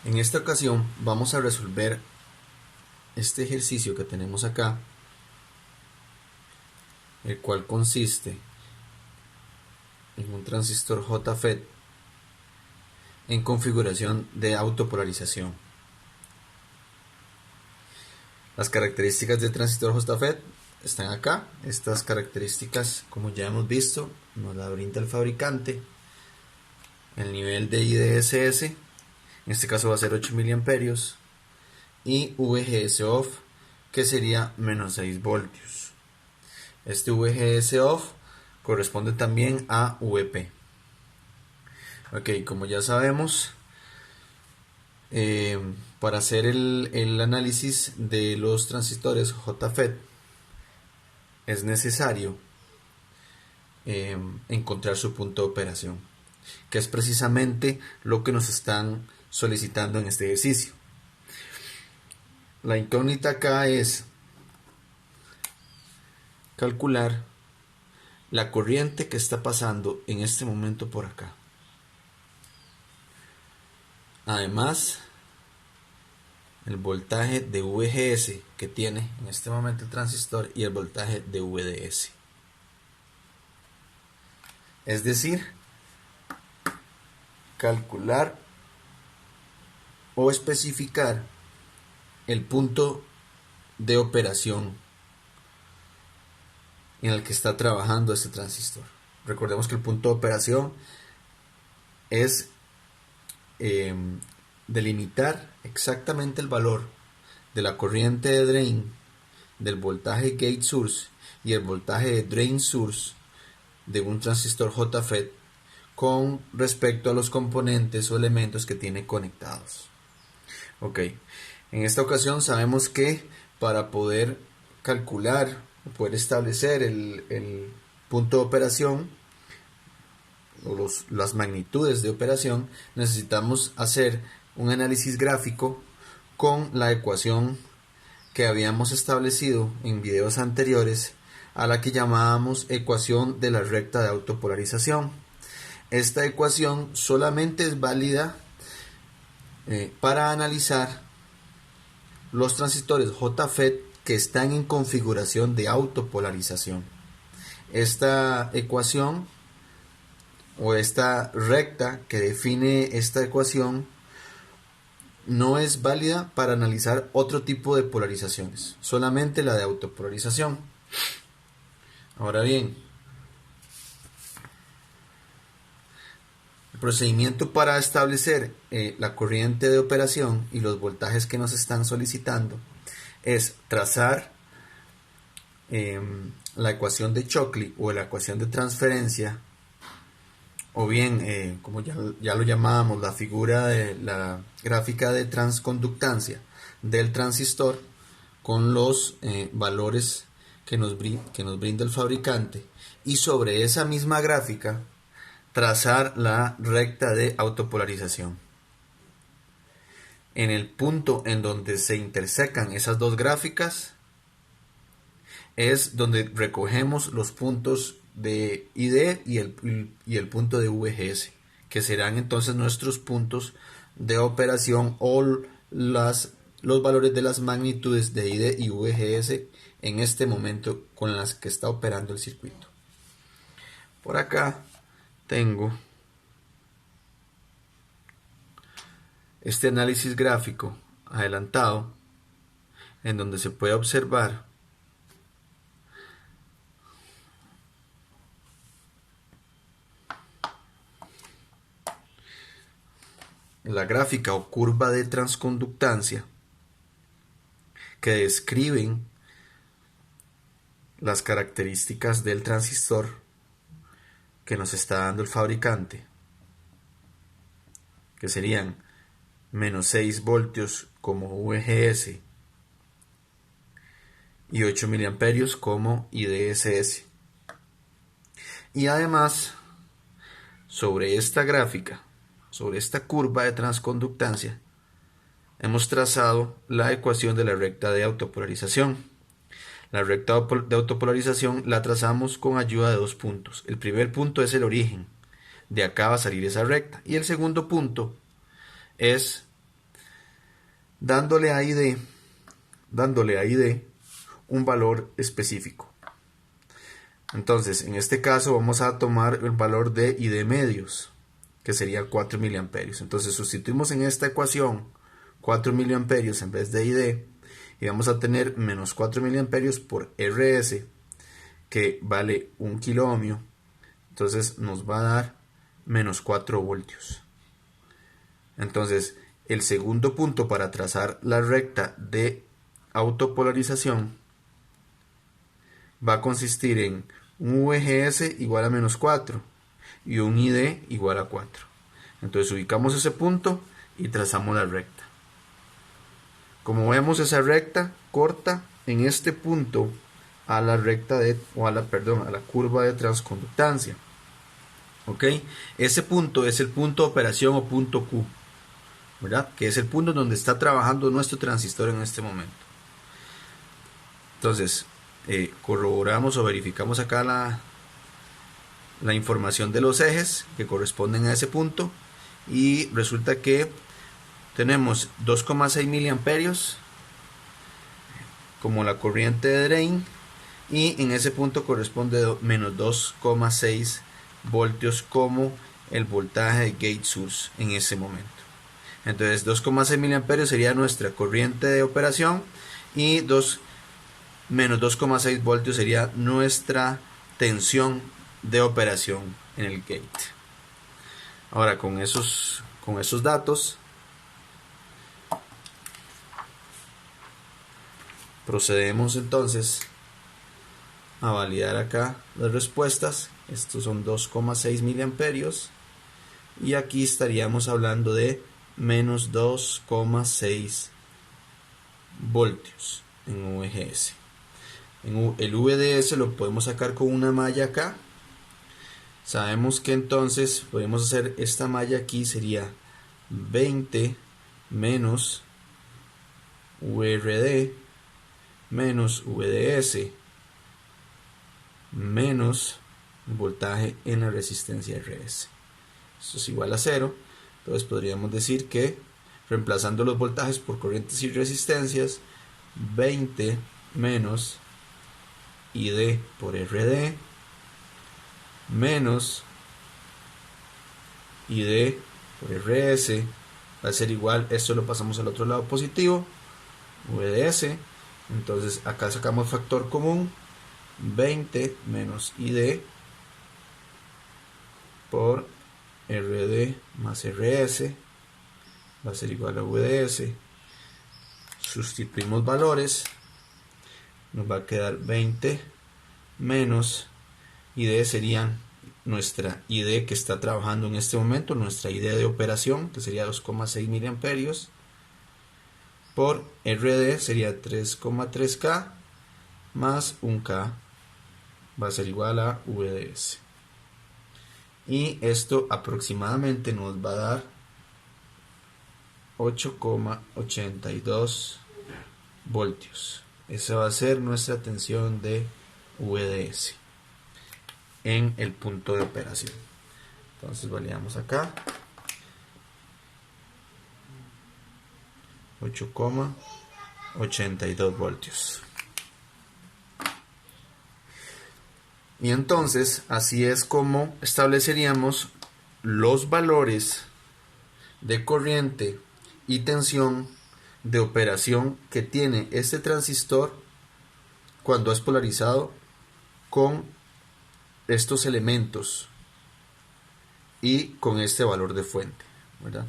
En esta ocasión vamos a resolver este ejercicio que tenemos acá, el cual consiste en un transistor JFET en configuración de autopolarización. Las características del transistor JFET están acá. Estas características, como ya hemos visto, nos las brinda el fabricante. El nivel de IDSS, en este caso va a ser 8 mA, y VGS off, que sería menos 6 voltios. Este VGS off corresponde también a VP. Ok, como ya sabemos, para hacer el análisis de los transistores JFET es necesario encontrar su punto de operación, que es precisamente lo que nos están solicitando en este ejercicio. La incógnita acá es calcular la corriente que está pasando en este momento por acá. Además, el voltaje de VGS que tiene en este momento el transistor y el voltaje de VDS. Es decir, calcular o especificar el punto de operación en el que está trabajando este transistor. Recordemos que el punto de operación es delimitar exactamente el valor de la corriente de drain, del voltaje gate source y el voltaje de drain source de un transistor JFET con respecto a los componentes o elementos que tiene conectados. Ok, en esta ocasión sabemos que para poder calcular o poder establecer el punto de operación o las magnitudes de operación, necesitamos hacer un análisis gráfico con la ecuación que habíamos establecido en videos anteriores, a la que llamábamos ecuación de la recta de autopolarización. Esta ecuación solamente es válida para analizar los transistores JFET que están en configuración de autopolarización. Esta ecuación o esta recta que define esta ecuación no es válida para analizar otro tipo de polarizaciones, solamente la de autopolarización. Ahora bien, el procedimiento para establecer la corriente de operación y los voltajes que nos están solicitando es trazar la ecuación de Shockley o la ecuación de transferencia, o bien, como ya lo llamábamos, la figura de la gráfica de transconductancia del transistor con los valores que nos brinda el fabricante, y sobre esa misma gráfica trazar la recta de autopolarización. En el punto en donde se intersecan esas dos gráficas es donde recogemos los puntos de ID y el punto de VGS, que serán entonces nuestros puntos de operación o los valores de las magnitudes de ID y VGS en este momento con las que está operando el circuito. Por acá tengo este análisis gráfico adelantado en donde se puede observar la gráfica o curva de transconductancia que describen las características del transistor que nos está dando el fabricante, que serían menos 6 voltios como VGS y 8 miliamperios como IDSS. Y además, sobre esta gráfica, sobre esta curva de transconductancia, hemos trazado la ecuación de la recta de autopolarización. La recta de autopolarización la trazamos con ayuda de dos puntos. El primer punto es el origen, de acá va a salir esa recta, y el segundo punto es dándole a ID un valor específico. Entonces, en este caso vamos a tomar el valor de ID medios, que sería 4 miliamperios. Entonces sustituimos en esta ecuación 4 miliamperios en vez de ID y vamos a tener menos 4 miliamperios por RS, que vale 1 kilo ohmio. Entonces nos va a dar menos 4 voltios. Entonces el segundo punto para trazar la recta de autopolarización va a consistir en un VGS igual a menos 4 y un ID igual a 4. Entonces ubicamos ese punto y trazamos la recta. Como vemos, esa recta corta en este punto a la recta a la curva de transconductancia. ¿Ok? Ese punto es el punto de operación o punto Q, ¿verdad? Que es el punto donde está trabajando nuestro transistor en este momento. Entonces, corroboramos o verificamos acá la información de los ejes que corresponden a ese punto y resulta que tenemos 2,6 miliamperios como la corriente de drain y en ese punto corresponde menos 2,6 voltios como el voltaje de gate source en ese momento. Entonces 2,6 miliamperios sería nuestra corriente de operación y menos 2,6 voltios sería nuestra tensión de operación en el gate. Ahora con esos datos procedemos entonces a validar acá las respuestas. Estos son 2,6 miliamperios y aquí estaríamos hablando de menos 2,6 voltios en VGS. El VDS lo podemos sacar con una malla acá. Sabemos que entonces podemos hacer esta malla aquí, sería 20 menos VRD menos VDS menos el voltaje en la resistencia RS. Esto es igual a 0. Entonces podríamos decir que reemplazando los voltajes por corrientes y resistencias, 20 menos ID por RD menos ID por RS va a ser igual, esto lo pasamos al otro lado positivo, VDS. Entonces acá sacamos factor común, 20 menos ID por RD más RS va a ser igual a VDS. Sustituimos valores, nos va a quedar 20 menos ID serían nuestra ID que está trabajando en este momento, nuestra ID de operación, que sería 2,6 miliamperios, por RD sería 3,3K más 1K, va a ser igual a VDS. Y esto aproximadamente nos va a dar 8,82 voltios. Esa va a ser nuestra tensión de VDS en el punto de operación. Entonces validamos acá 8,82 voltios. Y entonces así es como estableceríamos los valores de corriente y tensión de operación que tiene este transistor cuando es polarizado con estos elementos y con este valor de fuente, ¿verdad?